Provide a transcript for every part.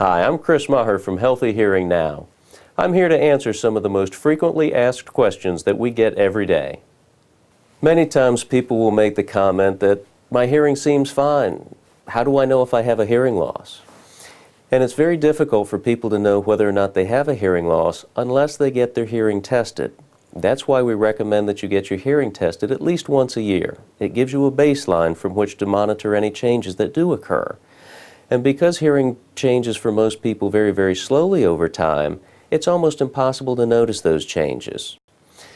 Hi, I'm Chris Maher from Healthy Hearing Now. I'm here to answer some of the most frequently asked questions that we get every day. Many times people will make the comment that my hearing seems fine. How do I know if I have a hearing loss? And it's very difficult for people to know whether or not they have a hearing loss unless they get their hearing tested. That's why we recommend that you get your hearing tested at least once a year. It gives you a baseline from which to monitor any changes that do occur. And because hearing changes for most people very, very slowly over time, it's almost impossible to notice those changes.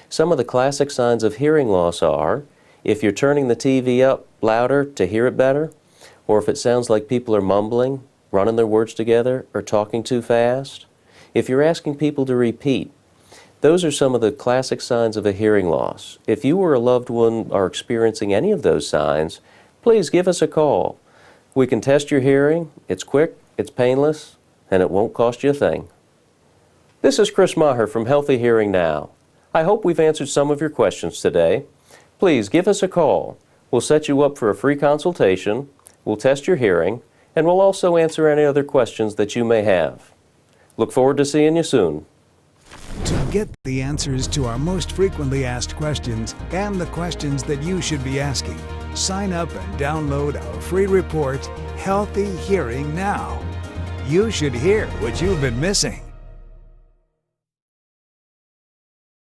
Some of the classic signs of hearing loss are if you're turning the TV up louder to hear it better, or if it sounds like people are mumbling, running their words together, or talking too fast. If you're asking people to repeat, those are some of the classic signs of a hearing loss. If you or a loved one are experiencing any of those signs, please give us a call. We can test your hearing. It's quick, it's painless, and it won't cost you a thing. This is Chris Maher from Healthy Hearing Now. I hope we've answered some of your questions today. Please give us a call. We'll set you up for a free consultation, we'll test your hearing, and we'll also answer any other questions that you may have. Look forward to seeing you soon. To get the answers to our most frequently asked questions and the questions that you should be asking, sign up and download our free report, Healthy Hearing Now. You should hear what you've been missing.